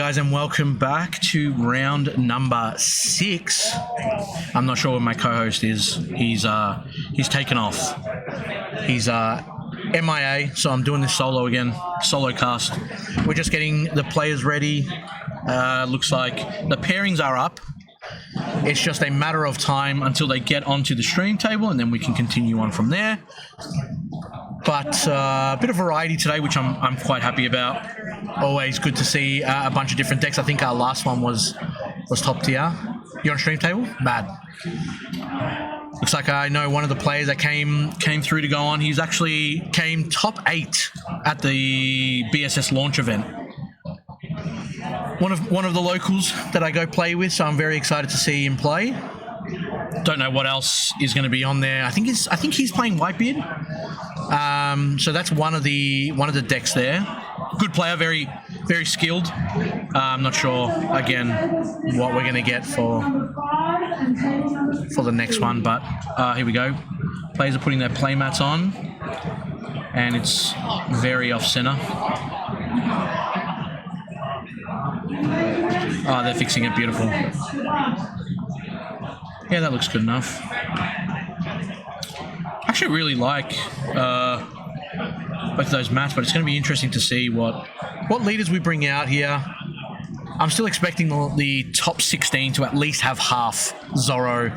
guys, and welcome back to round number 6. I'm not sure where my co-host is. He's taken off. He's MIA, so I'm doing this solo again, solo cast. We're just getting the players ready. Looks like the pairings are up. It's just a matter of time until they get onto the stream table, and then we can continue on from there. But a bit of variety today, which I'm quite happy about. Always good to see a bunch of different decks. I think our last one was top tier. You on stream table? Bad. Looks like I know one of the players that came through to go on. He's actually came top 8 at the BSS launch event. One of the locals that I go play with, so I'm very excited to see him play. Don't know what else is going to be on there. I think he's playing Whitebeard. So that's one of the decks there. Good player, very very skilled. I'm not sure again what we're going to get for the next one, but here we go. Players are putting their playmats on, and it's very off center. Oh, they're fixing it. Beautiful. Yeah, that looks good enough. I actually really like both of those mats, but it's going to be interesting to see what leaders we bring out here. I'm still expecting the top 16 to at least have half Zoro,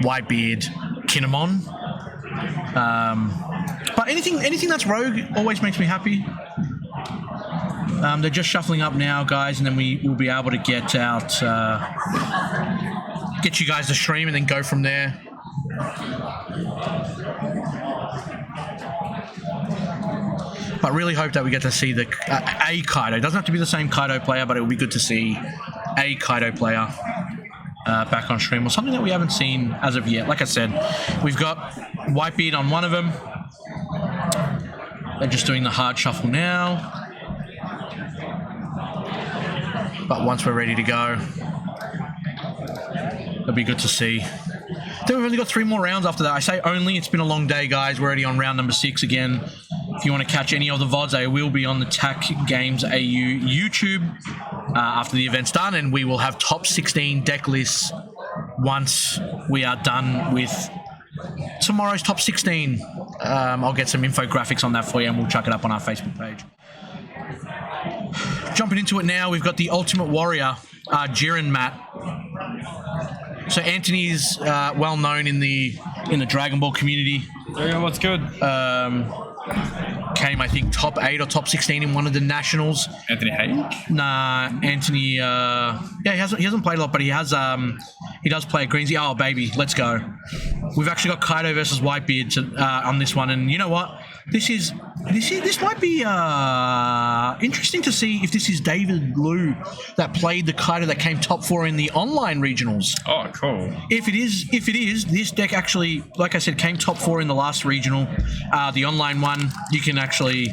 Whitebeard, Kinemon. But anything that's Rogue always makes me happy. They're just shuffling up now, guys, and then we will be able to get you guys to stream and then go from there. But really hope that we get to see a Kaido. It doesn't have to be the same Kaido player, but it will be good to see a Kaido player back on stream, or something that we haven't seen as of yet. Like I said, we've got Whitebeard on one of them. They're just doing the hard shuffle now. But once we're ready to go, it'll be good to see. Then we've only got 3 more rounds after that. I say only, it's been a long day, guys. We're already on round number 6 again. If you want to catch any of the VODs, they will be on the TAC Games AU YouTube after the event's done, and we will have top 16 deck lists once we are done with tomorrow's top 16. I'll get some infographics on that for you, and we'll chuck it up on our Facebook page. Jumping into it now, we've got the Ultimate Warrior, Jiren mat. So Antony is well known in the Dragon Ball community. Yeah, what's good? Came, I think, top 8 or top 16 in one of the nationals. Antony Hake? Nah, Antony. Yeah, he hasn't played a lot, but he does play at Greensy. Oh baby, let's go. We've actually got Kaido versus Whitebeard on this one, and you know what? This might be interesting to see if this is David Liu that played the Kaido that came top 4 in the online regionals. Oh, cool. If it is, this deck actually, like I said, came top 4 in the last regional, the online one. You can actually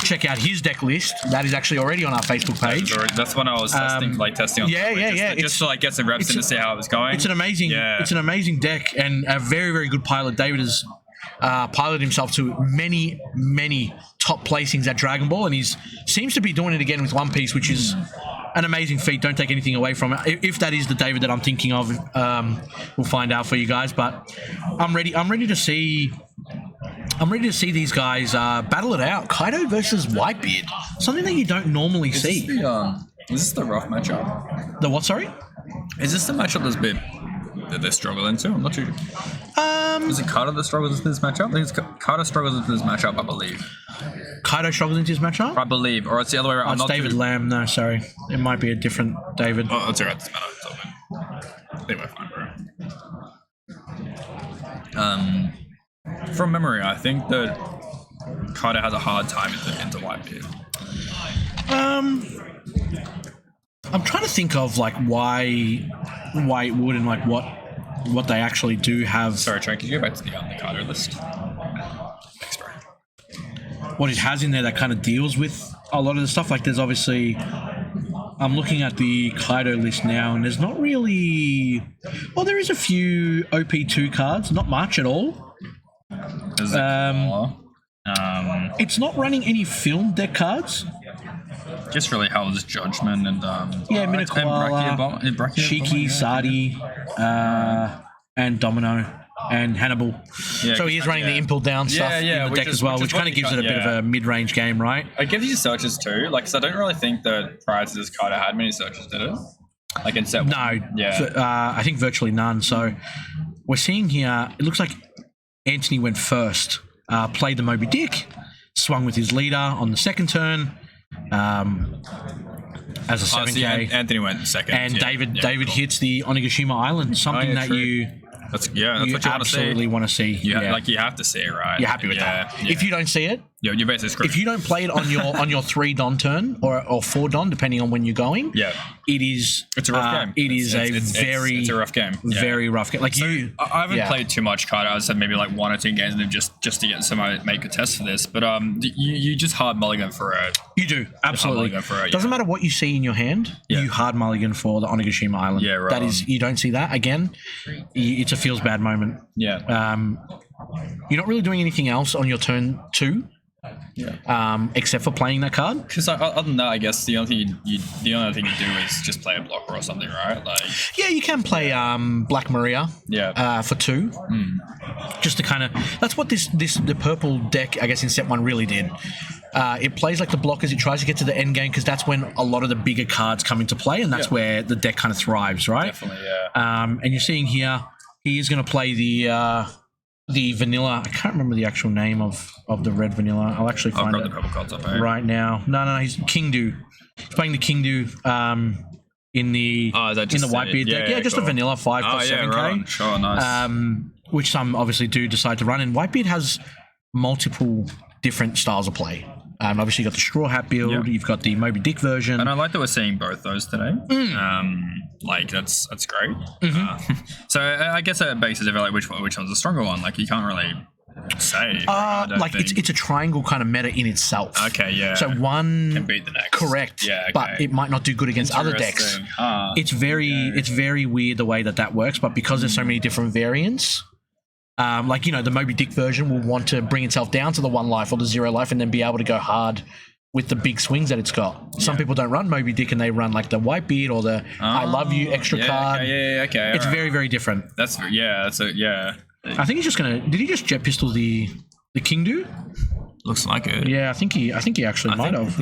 check out his deck list. That is actually already on our Facebook page. That's when I was testing on. Yeah. Just to get some reps in to see how it was going. It's an amazing deck, and a very very good pilot. David has piloted himself to many top placings at Dragon Ball, and he's seems to be doing it again with One Piece, which is an amazing feat. Don't take anything away from it. If that is the David that I'm thinking of, we'll find out for you guys. But I'm ready to see these guys battle it out. Kaido versus Whitebeard, something that you don't normally see. Is this the rough matchup? The what? Sorry. Is this the matchup that they're struggling to? I'm not sure. Is it Kaido that struggles with this matchup? I think it's Kaido struggles with this matchup, I believe. Kaido struggles into his matchup? I believe, or it's the other way around. It's David Lamb. No, sorry. It might be a different David. Oh, that's alright. Anyway, fine, bro. From memory, I think that Kaido has a hard time into Whitebeard. I'm trying to think of why it would, and what they actually do have. Sorry, Trey, can you go back to the Kaido list? Thanks, bro. What it has in there that kind of deals with a lot of the stuff. There's obviously, I'm looking at the Kaido list now, and there's not really. Well, there is a few OP2 cards, not much at all. Is it It's not running any film deck cards. Just really holds judgment and Yeah, Minokoala, Shiki, Sadi, and Domino, and Hannibal. Yeah, so he is running the impel down stuff in the deck as well, which kind of gives it a bit of a mid-range game, right? It gives you searches too, like, because I don't really think that prior to this card I had many searches, did it? Like in set one? No. Yeah. I think virtually none. So we're seeing here, it looks like Antony went first, played the Moby Dick, swung with his leader on the second turn, as a 7K. Antony went second. And David hits the Onigashima Island, something that you that's what you absolutely want to see. You have to see it, right? You're happy with that. If you don't see it, you're basically screwed. If you don't play it on your 3 Don turn or 4 Don, depending on when you're going, it's a rough game. It's a rough game. Very rough game. Like I haven't played too much Kaido. I said maybe like 1 or 2 games and just to get somebody to make a test for this. But you just hard mulligan for it. You do absolutely. Doesn't matter what you see in your hand. You hard mulligan for the Onigashima Island. Yeah, right. That is, you don't see that again. It's a feels bad moment. Yeah. You're not really doing anything else on your turn 2. Except for playing that card. Because other than that, I guess the only thing you do is just play a blocker or something, right? Like, yeah, you can play Black Maria. For 2. Just to kind of, that's what the purple deck, I guess, in set 1 really did. It plays like the blockers. It tries to get to the end game because that's when a lot of the bigger cards come into play, and that's where the deck kind of thrives, right? Definitely, yeah. And you're seeing here, he is going to play the vanilla. I can't remember the actual name of the red vanilla. I'll actually find it the purple cards up, right now. No, he's Kingdu. He's playing the Kingdu in the Whitebeard deck. Yeah, just a vanilla 5 plus 7K. Right. Sure, nice. Which some obviously do decide to run. And Whitebeard has multiple different styles of play. Obviously, you've got the Straw Hat build. You've got the Moby Dick version. And I like that we're seeing both those today. Like, that's great. So I guess that basis of like which one's the stronger one. Like, you can't really say. It's a triangle kind of meta in itself. Okay, yeah. So one can beat the next. Correct. Yeah, okay. But it might not do good against other decks. It's very weird the way that works. But because there's so many different variants. The Moby Dick version will want to bring itself down to the 1 life or the 0 life and then be able to go hard with the big swings that it's got. Some people don't run Moby Dick and they run like the Whitebeard or the I Love You extra card. Okay. It's very, very different. I think he's just gonna. Did he just jet pistol the Kingdu? Looks like it. Yeah, I think he actually might have.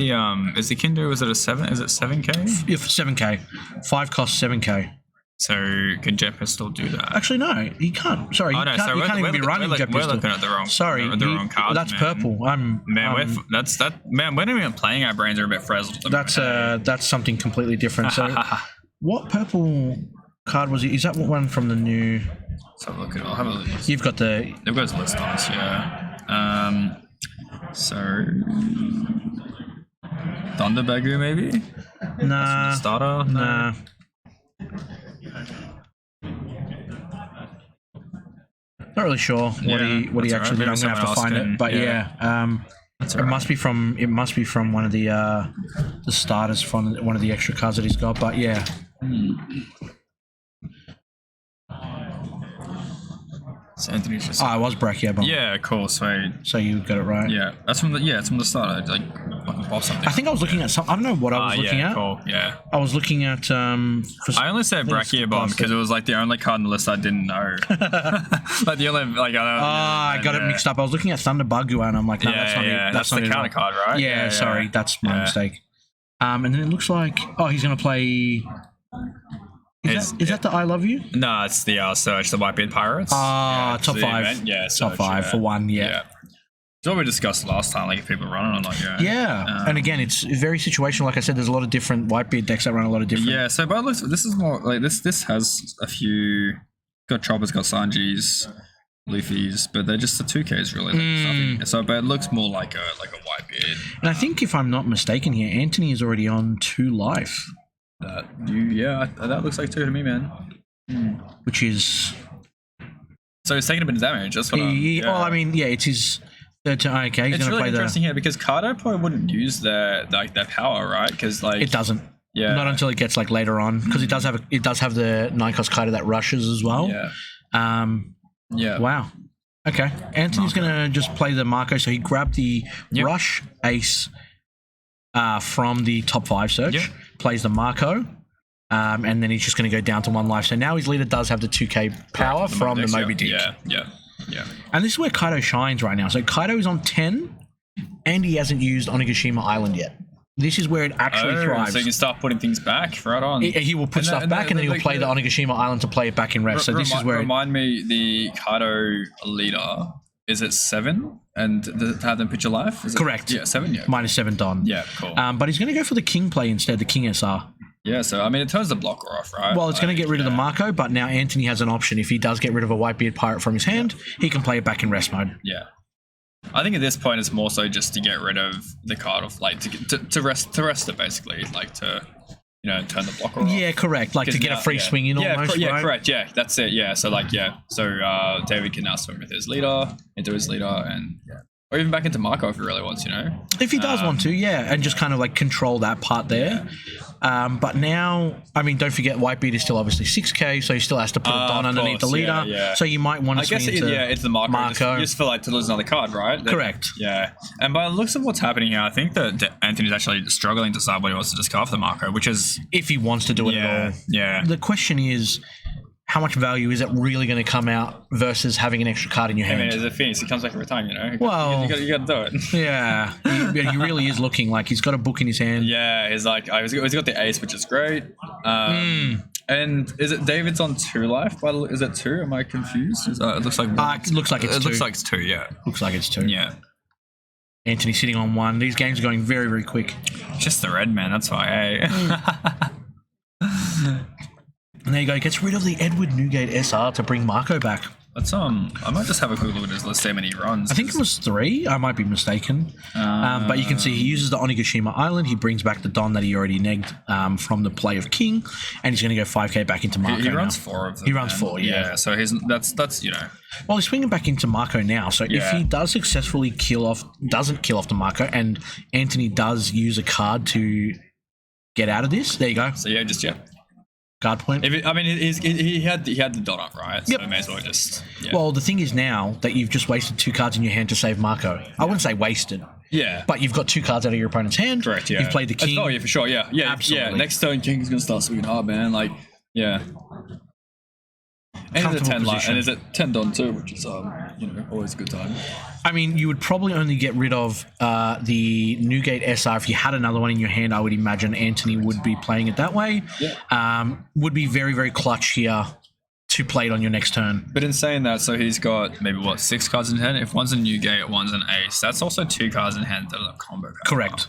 Is the Kingdu? Is it a 7? Is it 7K? If 7K, 5 cost 7K. So can jet pistol do that? Actually, no, he can't. Sorry, you can't even be running jet pistol. We're looking at the wrong. Sorry, the wrong cards. That's man. purple. Man, when are we playing? Our brains are a bit frazzled. That's something completely different. So, what purple card was it? Is that one from the new? Let's have a look at it. I'll have a look. You've got the. They've got list on us, yeah. So Thunder Bagu maybe? Nah. Starter? Nah. Not really sure what he actually did. I'm gonna have to find it, but it must be from one of the starters from one of the extra cards that he's got. But yeah. So Anthony's just. I was Brachia. Yeah, cool, sweet. So you got it right. Yeah, it's from the starter. Like something. I think I was looking at some. I don't know what I was looking at. Cool. Yeah. I was looking at. I only said Brachia Bomb because it was like the only card on the list I didn't know. Like the only I got it mixed up. I was looking at Thunder Bagu and I'm like, no, that's not it. That's the counter card, right? Yeah, sorry, that's my mistake. And then it looks like he's gonna play. Is that the I Love You? No, it's the Search, the Whitebeard Pirates. Top 5. Event. Yeah, top 5 for 1. Yeah. It's what we discussed last time, like if people run it or not. Yeah. And again, it's very situational. Like I said, there's a lot of different Whitebeard decks that run a lot of different. Yeah. So, but look, this is more like this. This has a few. Got Choppers, got Sanjis, Luffy's, but they're just the 2Ks really. Like so, but it looks more like a Whitebeard. And I think if I'm not mistaken here, Antony is already on 2 life. That looks like 2 to me, man. Which is. So he's taking a bit of damage. That's what Well, I mean, it's his third turn. Okay, he's it's going to really play interesting here because Kaido probably wouldn't use their power, right? Because it doesn't. Yeah. Not until it gets like later on because it does have the 9-cost Kaido that rushes as well. Yeah. Wow. Okay. Antony's going to just play the Marco. So he grabbed the rush ace. from the top 5 search, Yeah. plays the Marco, and then he's just going to go down to 1 life. So now his leader does have the 2k power from the Moby Dick. Yeah. And this is where Kaido shines right now. So Kaido is on 10, and he hasn't used Onigashima Island yet. This is where it actually thrives. So you can start putting things back right on. He will put stuff back, and then he'll play the Onigashima Island to play it back in rest. So this is where... Remind me, the Kaido leader, is it 7? And does it have them pitch your life? Correct. 7, yeah. -7 Don. Yeah, cool. But he's going to go for the King play instead, the King SR. Yeah, so, I mean, it turns the blocker off, right? Well, it's going to get rid of the Marco, but now Antony has an option. If he does get rid of a Whitebeard Pirate from his hand, he can play it back in rest mode. Yeah. I think at this point it's more so just to get rid of the card of like to rest it basically, like to turn the blocker off. Yeah, correct. Like to get a free swing in almost. Yeah, right? correct. Yeah, that's it. Yeah, so David can now swing with his leader into his leader and or even back into Marco if he really wants, If he does want to, and just kind of like control that part there. But now, I mean, don't forget Whitebeard is still obviously 6k, so he still has to put a Don underneath the leader. Yeah. So you might want to swing into it's the Marco. Just for like to lose another card, right? Correct. Yeah. And by the looks of what's happening here, I think that Anthony's actually struggling to decide what he wants to discard for the Marco, which is if he wants to do it at all. Yeah. The question is, how much value is it really going to come out versus having an extra card in your hand? I mean, as a Phoenix, he comes back every time, Well, you got to do it. Yeah, he really is looking like he's got a book in his hand. Yeah, he's like, he's got the ace, which is great. And is it David's on 2 life? Is it 2? Am I confused? It looks like it looks like it's 2. It looks like it's 2. Yeah, looks like it's 2. Yeah. Antony sitting on 1. These games are going very, very quick. Just the red man. That's why. And there you go. Gets rid of the Edward Newgate SR to bring Marco back. Let's I might just have a quick look at his list. See how many he runs. I think it was 3. I might be mistaken. But you can see he uses the Onigashima Island. He brings back the Don that he already negged from the play of King, and he's going to go 5k back into Marco. He runs now. 4 of them. He runs 4. Yeah. So that's Well, he's swinging back into Marco now. So if he does successfully doesn't kill off the Marco, and Antony does use a card to get out of this, there you go. So Guard point. he had the dot up, right? So may as well just. Yeah. Well, the thing is now that you've just wasted 2 cards in your hand to save Marco. I wouldn't say wasted. Yeah. But you've got 2 cards out of your opponent's hand. Correct. Yeah. You've played the King. Oh yeah, for sure. Yeah. Absolutely. Yeah. Next turn, King's gonna start swinging hard, man. Like, yeah. And it's a 10 life, and it's a 10 Don too, which is always a good time. I mean, you would probably only get rid of the Newgate SR if you had another one in your hand. I would imagine Antony would be playing it that way. Yeah. Would be very, very clutch here to play it on your next turn. But in saying that, so he's got maybe 6 cards in hand. If one's a Newgate, one's an ace. That's also 2 cards in hand that are combo power. Correct.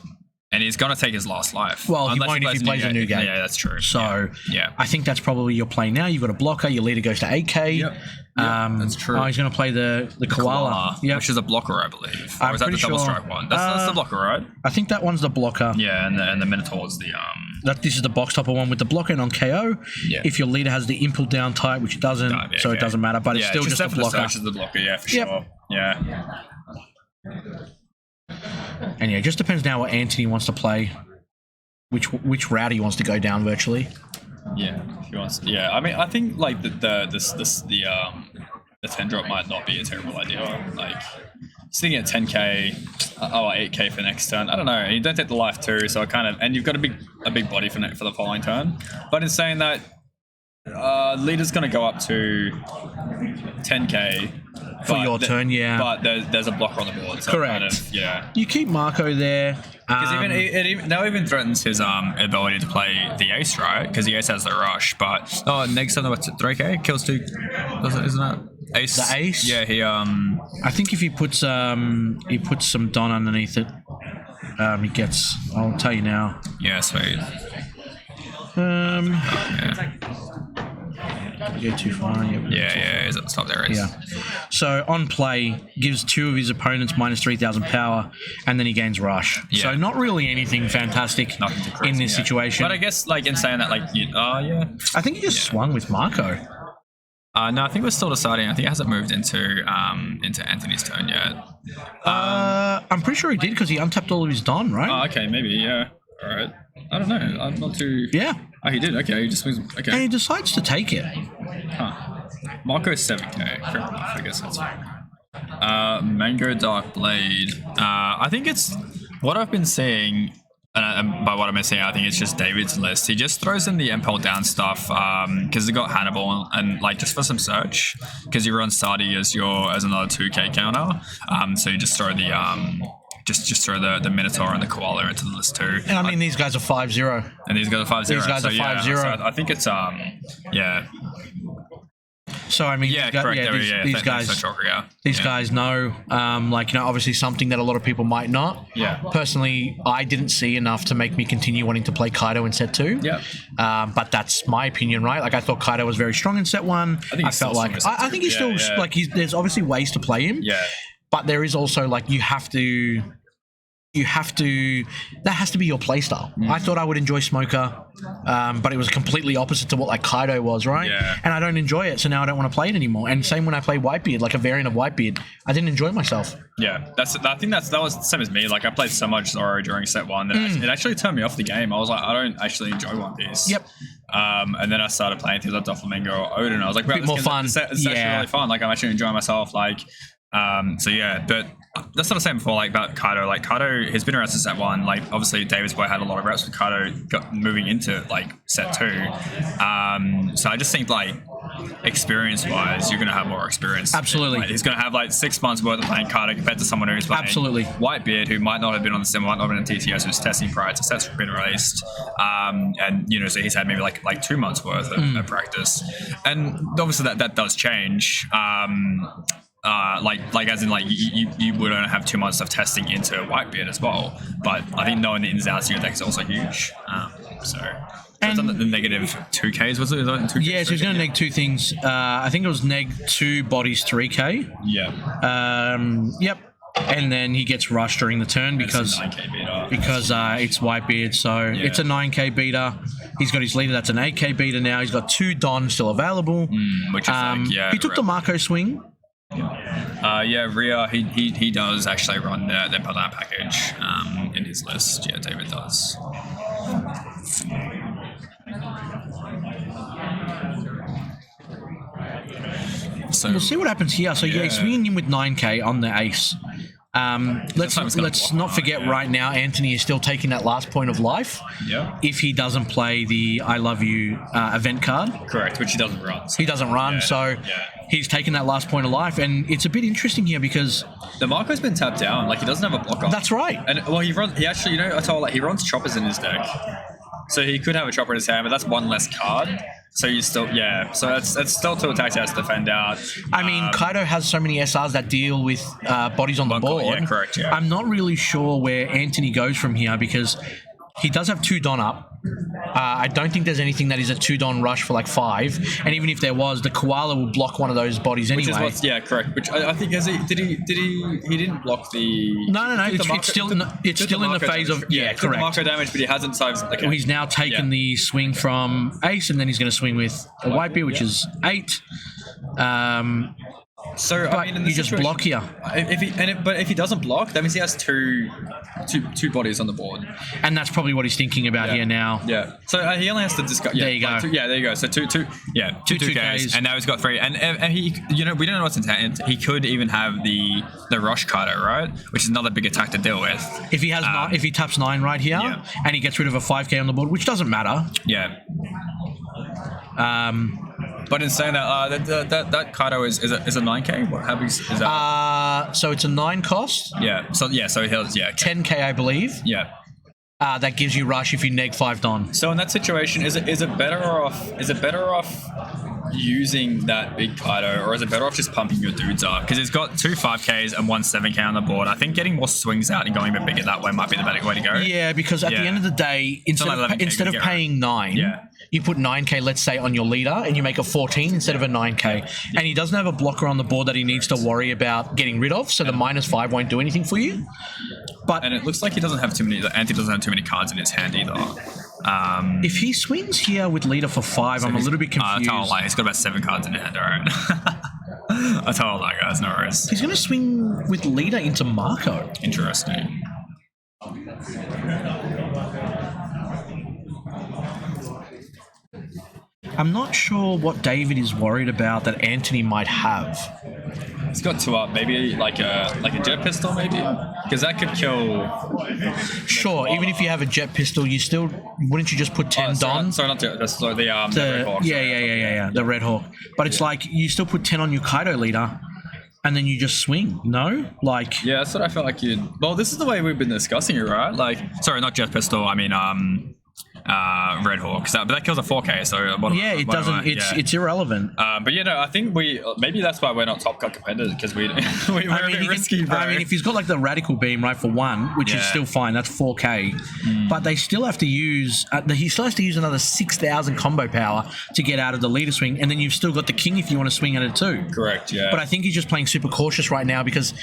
And he's going to take his last life. Well, he won't if he plays a Newgate. Yeah, that's true. So yeah. I think that's probably your play now. You've got a blocker. Your leader goes to 8k. Yep. That's true. He's going to play the koala. Yep. Which is a blocker, I believe. Or is that the double strike one? That's the blocker, right? I think that one's the blocker. Yeah, and the Minotaur is the... This is the box topper one with the blocker and on KO. Yeah. If your leader has the impel down type, which it doesn't, it doesn't matter, but it's still just a blocker. It's the blocker, yeah, for sure. Yeah. And it just depends now what Antony wants to play. Which route he wants to go down virtually. Yeah, if he wants. Yeah, I mean, I think like the 10 drop might not be a terrible idea. Like sitting at 10k, 8k for next turn. I don't know. And you don't take the life too, so and you've got a big body for the following turn. But in saying that, leader's going to go up to 10k. For your turn, yeah. But there's a blocker on the board. So correct. You keep Marco there. Because now even threatens his ability to play the ace, right? Because the ace has the rush. But next turn, what's it? 3k kills 2. Isn't that ace? The ace. Yeah, he I think if he puts some Don underneath it, he gets. I'll tell you now. Yeah, sweet. Go too far. Yeah. Stop there. Yeah. So on play, gives 2 of his opponents -3,000 power, and then he gains rush. Yeah. So not really anything fantastic in this situation. But I guess like in saying that, like I think he just swung with Marco. No, I think we're still deciding. I think it hasn't moved into Anthony's turn yet. I'm pretty sure he did because he untapped all of his Don, right? Oh, okay, maybe, yeah. All right. I don't know. I'm not too... Yeah. Oh, he did. Okay, he just swings... Okay. And he decides to take it. Huh. Marco's 7k. Fair enough. I guess that's fine. Mango Dark Blade. I think it's... What I've been seeing... and by what I'm missing, I think it's just David's list. He just throws in the impel down stuff because they got Hannibal and like just for some search because he runs Sardi as another 2k counter. So you just throw the just throw the Minotaur and the Koala into the list too. And I mean, these guys are 5-0. And these guys are 5-0. These guys are 5-0. So I think it's yeah. So I mean, Yeah, correct. These guys know, obviously something that a lot of people might not. Yeah. Personally, I didn't see enough to make me continue wanting to play Kaido in set 2. Yeah. But that's my opinion, right? Like I thought Kaido was very strong in set 1. I felt like I think he's still like there's obviously ways to play him. Yeah. But there is also like there has to be your playstyle. I thought I would enjoy Smoker, but it was completely opposite to what like Kaido was, right? Yeah. And I don't enjoy it, so now I don't want to play it anymore. And same when I play Whitebeard, like a variant of Whitebeard, I didn't enjoy myself. Yeah, I think that was the same as me. Like I played so much Zoro during set 1 that it actually turned me off the game. I was like, I don't actually enjoy One Piece. Yep. And then I started playing things like Doflamingo or Odin. I was like, wow, Bit more fun. It's actually really fun. Like I'm actually enjoying myself. Like, so yeah, but that's what I was saying before, like about Kaido. Like Kaido has been around since set 1. Like obviously David's boy had a lot of reps with Kaido moving into like set 2. So I just think like experience-wise, you're gonna have more experience. Absolutely. Like, he's gonna have like 6 months worth of playing Kaido compared to someone who's playing Whitebeard, who might not have been on the sim, might not have been in TTS, who's testing prior to sets been released. And so he's had maybe like 2 months worth of practice. And obviously that does change. Like as in like you wouldn't have 2 months of testing into Whitebeard as well, but I think knowing the ins and outs of your deck is also huge. So it's on the negative 2Ks, was it? Is it 2Ks? Yeah, so he's going to neg 2 things. I think it was neg 2 bodies 3k. Yeah. Yep. And then he gets rushed during the turn because it's Whitebeard, so it's a 9k beater. He's got his leader, that's an 8k beater now. He's got 2 Don still available. Which is he took the Marco swing. Rhea, he does actually run the Padan package in his list. Yeah, David does. So we'll see what happens here. So he's swinging in with 9k on the ace. Let's not forget right now, Antony is still taking that last point of life. Yeah. If he doesn't play the I Love You event card. Correct, which he doesn't run. He doesn't run, so he's taken that last point of life, and it's a bit interesting here because the Marco's been tapped down. Like he doesn't have a blocker. That's right. And he actually, I told like he runs choppers in his deck, so he could have a chopper in his hand, but that's 1 less card. So you still, so it's still 2 attacks he has to defend out. I mean, Kaido has so many SRs that deal with bodies on the board. Yeah, correct, yeah. I'm not really sure where Antony goes from here because he does have 2 Don up. I don't think there's anything that is a 2 Don rush for like 5. And even if there was, the Koala will block one of those bodies anyway. Which is correct. Which I think he didn't block the. No. It's still in the phase of correct. The Marco damage, but he hasn't. So well, he's now taken the swing from Ace, and then he's going to swing with a Whitebeard, which is 8. So but you just block here. But if he doesn't block, that means he has two bodies on the board, and that's probably what he's thinking about here now. Yeah. So he only has to discuss. There you go. There you go. So two 2Ks, and now he's got 3. And he, we don't know what's intent. He could even have the Rush Kaido, right? Which is another big attack to deal with. If he has if he taps 9 right here, and he gets rid of a 5k on the board, which doesn't matter. Yeah. But in saying that Kaido is a 9k. What happens is that? So it's a 9 cost. Yeah. So he has 10k, I believe. Yeah. That gives you rush if you neg 5 Don. So in that situation, is it better off using that big Kaido, or is it better off just pumping your dudes up? Because it's got 2 5Ks and 1 7K on the board. I think getting more swings out and going a bit bigger that way might be the better way to go. Yeah, because at the end of the day, instead of paying 9, you put 9k, let's say, on your leader, and you make a 14 instead of a 9k. And he doesn't have a blocker on the board that he needs to worry about getting rid of, so the -5 won't do anything for you. And it looks like he doesn't have too many. Antony doesn't have too many cards in his hand either. If he swings here with leader for 5, I'm a little bit confused. He's got about 7 cards in his hand, alright. I told that, guys, no worries. He's going to swing with leader into Marco. Interesting. I'm not sure what David is worried about that Antony might have. He's got 2 up. Maybe like a jet pistol, maybe, because that could kill. Sure, even if you have a jet pistol, you still wouldn't you just put 10 Don? Sorry, not jet pistol. The Red Hawk. Yeah. The Red Hawk. But it's like you still put 10 on your Kaido leader, and then you just swing. No, like Yeah, that's what I felt like you'd. Well, this is the way we've been discussing it, right? Like, sorry, not jet pistol. I mean, Red Hawk. But that kills a 4K. So it doesn't. It's irrelevant. But I think maybe that's why we're not top cut competitors, because we're a bit risky, bro. I mean, if he's got like the radical beam, right, for 1, which is still fine, that's 4K. But they still have to use. He still has to use another 6,000 combo power to get out of the leader swing, and then you've still got the king if you want to swing at it too. Correct. Yeah. But I think he's just playing super cautious right now, because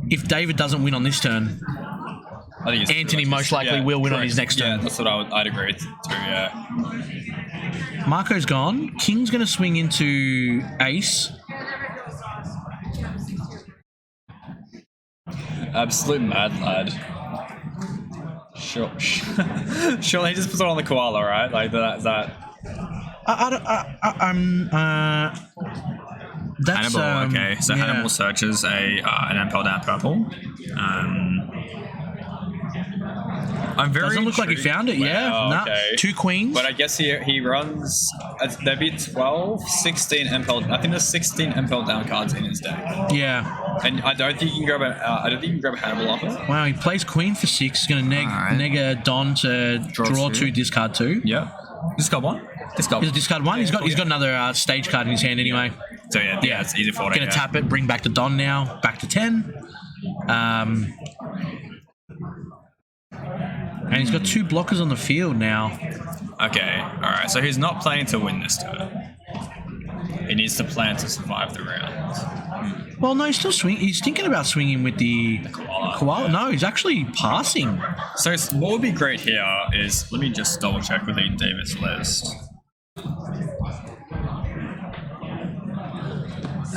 if David doesn't win on this turn, I think Antony most likely will win on his next turn. Yeah, that's what I'd agree to. Yeah. Marco's gone. King's going to swing into ace. Absolute mad lad. Sure. Surely he just puts it on the koala, right? Like that. That's Hannibal. Okay, so Hannibal searches an impel down purple. I'm very. Doesn't look like he found it. Wow, okay. 2 queens. But I guess he runs. There'd be 12, 16 impel. I think there's 16 impel down cards in his deck. Yeah. And I don't think you can grab a Hannibal off it. Wow, he plays queen for 6. He's going to neg a Don to draw 2, discard 2. Yeah. Discard 1. He's discard 1. He's got another stage card in his hand anyway. So yeah, it's easy for it. Going to tap it, bring back the Don now, back to 10. And he's got 2 blockers on the field now. Okay, alright, so he's not planning to win this turn. He needs to plan to survive the round. Well, no, he's still swinging. He's thinking about swinging with the koala. No, he's actually passing. So what would be great here is, let me just double check with David's list.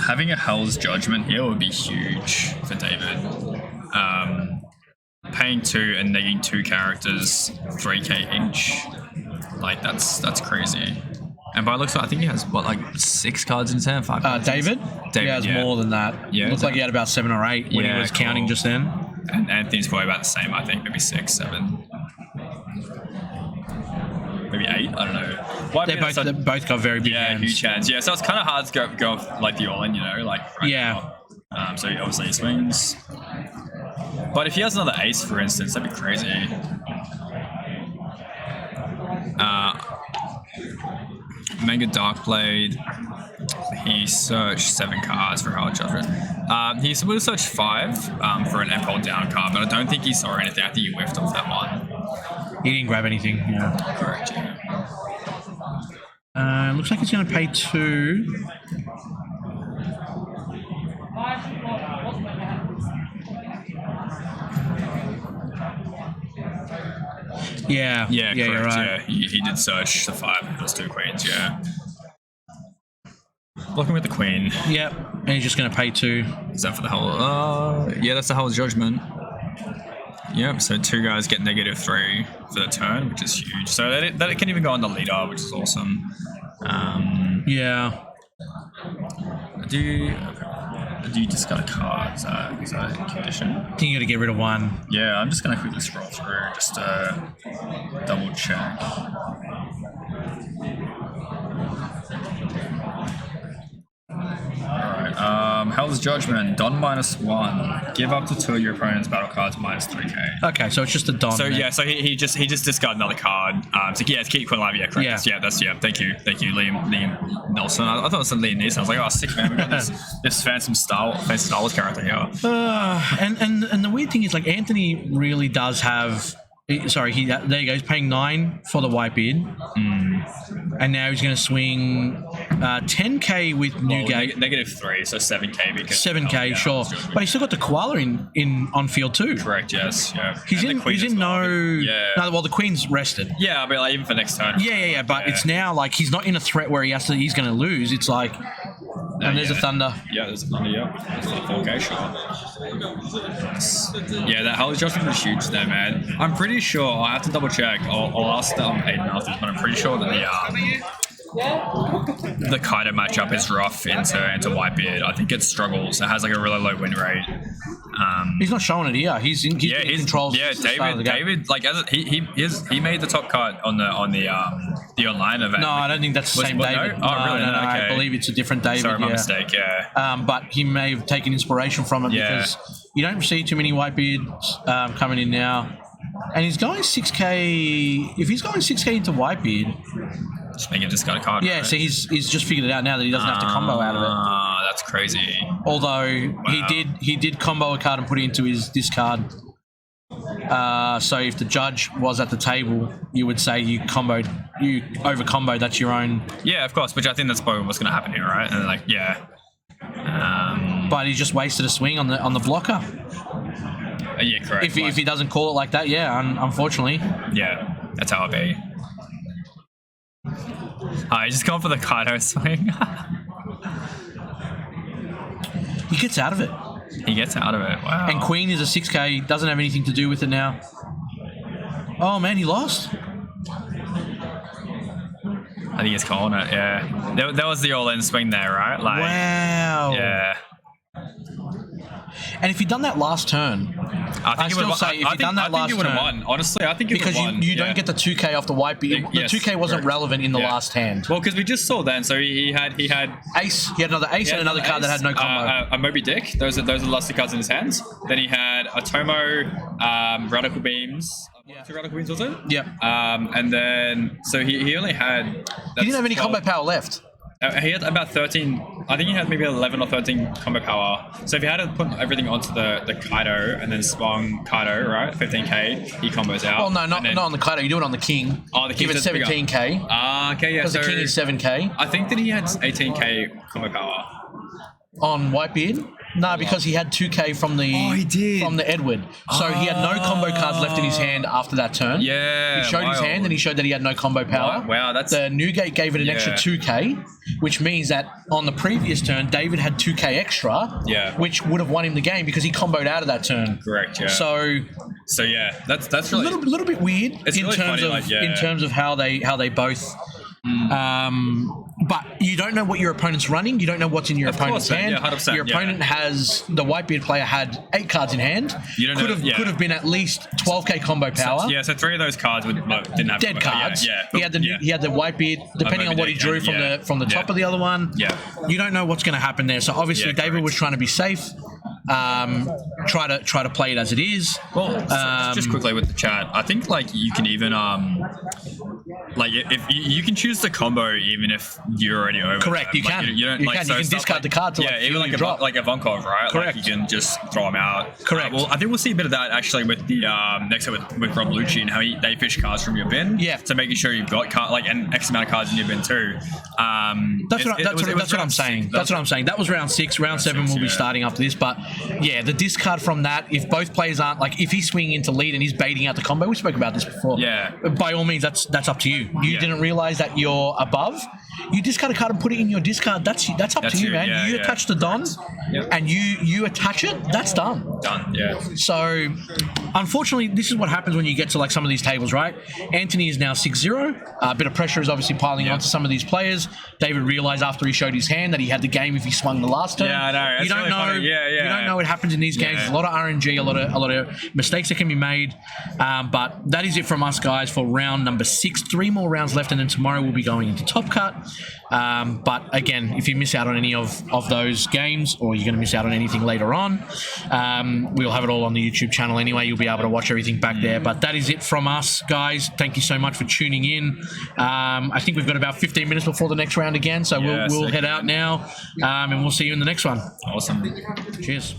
Having a Hell's Judgment here would be huge for David. Paying 2 and negging 2 characters, 3K each. Like that's crazy. And by looks, I think he has 6 cards in his hand, 5 cards. David? He has more than that. Yeah, looks like he had about 7 or 8 when he was counting just then. And Anthony's probably about the same, I think, maybe 6, 7. Maybe 8, I don't know. They both got very big hands. Huge hands. Yeah, so it's kind of hard to go off like the all-in, right now. So obviously he swings. But if he has another ace, for instance, that'd be crazy. Mega Darkblade. He searched 7 cards for Hell Judgment. He would have searched 5 for an impel down card, but I don't think he saw anything. I think he whiffed off that one. He didn't grab anything. Yeah. Correct. Yeah. Looks like he's going to pay 2. Yeah, correct, you're right. Yeah, he did search the 5. Those 2 queens, yeah. Blocking with the queen. Yep, and he's just going to pay 2. Is that for the whole? Yeah, that's the whole judgment. Yep, so 2 guys get -3 for the turn, which is huge. So that it can even go on the leader, which is awesome. Yeah. Do you discard a card? Is that a condition? I think you got to get rid of 1. Yeah, I'm just going to quickly scroll through just to double check. Alright, Hell's Judgment, Don -1. Give up to 2 of your opponent's battle cards -3K. Okay, so it's just a Don. So yeah, so he just discarded another card. To keep Quinn alive, yeah, correct. Yeah, thank you, Liam Nelson. I thought it was Liam Neeson. I was like, oh sick man, we got this fancy Star Wars character here. And the weird thing is, like, Antony really does have. Sorry, there you go. He's paying 9 for the white bid, and now he's going to swing 10K with Newgate. -3, so 7K. Because 7K, sure, but he's still got the koala in on field too. Correct. Yes. Yeah. He's in no. Yeah. No, well, the queen's rested. Yeah, but like even for next turn. Yeah. But it's now like he's not in a threat where he's going to lose. It's like. And there's a thunder. Yeah, there's a thunder, yeah. There's a 4K shot. Yeah, that Hell's Judgment was huge there, man. I'm pretty sure, I have to double check. I'll ask Aiden after, but I'm pretty sure that the Kaido matchup is rough into Whitebeard. I think it struggles. It has like a really low win rate. He's not showing it here. He's in control. Yeah, David, like he made the top cut on the online event. No, I don't think that's the same David. No? Oh, really? No, Okay. I believe it's a different David. Sorry, my mistake. Yeah. But he may have taken inspiration from it because you don't see too many Whitebeards coming in now. And he's going 6k. If he's going 6k into Whitebeard, just make it discard a card. Yeah, right? so he's just figured it out now that he doesn't have to combo out of it. That's crazy. Although he did combo a card and put it into his discard. So if the judge was at the table, you would say you over comboed. That's your own. Yeah, of course. Which I think that's probably what's going to happen here, right? And like, yeah. But he just wasted a swing on the blocker. Yeah, correct. If he doesn't call it like that, unfortunately. Yeah, that's how it be. He's just going for the Kaido swing. He gets out of it. He gets out of it. Wow. And Queen is a 6k. Doesn't have anything to do with it now. Oh man, he lost. I think he's calling it. Yeah, that was the all-in swing there, right? Like, wow. Yeah. And if you'd done that last turn, I still say if you'd done that last turn, won. Honestly, I think you would have won. Because you don't get the 2k off the white. The 2k wasn't relevant in the last hand. Well, because we just saw then. So he had ace. He had another ace and another card that had no combo. A Moby Dick. Those are the last two cards in his hands. Then he had a Tomo, Radical Beams. Two Radical Beams, was it? Yep. And then so he only had. He didn't have any combo power left. He had about 13. I think he had maybe 11 or 13 combo power. So if you had to put everything onto the Kaido and then swung Kaido, right, 15k, he combos out. Oh no, not on the Kaido. You do it on the King. Oh, the King. Give it 17k. Okay, yeah. Because the King is 7k. I think that he had 18k combo power on Whitebeard. No, because he had 2k from the Edward. So he had no combo cards left in his hand after that turn. Yeah. He showed his hand and he showed that he had no combo power. Wow, that's... The Newgate gave it an extra 2k, which means that on the previous turn, David had 2k extra, which would have won him the game because he comboed out of that turn. Correct, yeah. So yeah, that's really... A little bit weird in terms of how they both... but you don't know what your opponent's running. You don't know what's in your opponent's hand. Yeah, 100%, your opponent has the Whitebeard player had 8 cards in hand. Could have been at least 12k combo power. So 3 of those cards didn't have dead cards. He had the Whitebeard, depending on what he drew from the top of the other one. Yeah, you don't know what's going to happen there. So obviously David was trying to be safe. Try to play it as it is. Well, just quickly with the chat, I think like you can even like if you can choose the combo even if you're already over. Correct, you can. You don't you can discard the card to even like a Vonkov, right? Correct. Like you can just throw him out. Correct. Well, I think we'll see a bit of that actually with the next up with Rob Lucci and how they fish cards from your bin. Yeah. So making sure you've got an X amount of cards in your bin too. That's what I'm saying. That's what I'm saying. That was round 6. Round 7 will be starting up this, but yeah, the discard from that. If both players aren't if he's swinging into lead and he's baiting out the combo, we spoke about this before. Yeah. By all means, that's up to you. You didn't realize that you're above. You discard a card and put it in your discard. That's up to you, man. You attach the Don, and you attach it. That's done. Done. Yeah. So, unfortunately, this is what happens when you get to some of these tables, right? Antony is now 6-0. A bit of pressure is obviously piling onto some of these players. David realized after he showed his hand that he had the game if he swung the last turn. Yeah, I know. You don't know. You don't know what happens in these games. There's a lot of RNG, a lot of mistakes that can be made. But that is it from us, guys, for round number 6. 3 more rounds left, and then tomorrow we'll be going into Top Cut. But again, if you miss out on any of those games, or you're going to miss out on anything later on, we'll have it all on the YouTube channel anyway. You'll be able to watch everything back there. But that is it from us, guys. Thank you so much for tuning in. I think we've got about 15 minutes before the next round again, so we'll head out now, and we'll see you in the next one. Awesome. Cheers.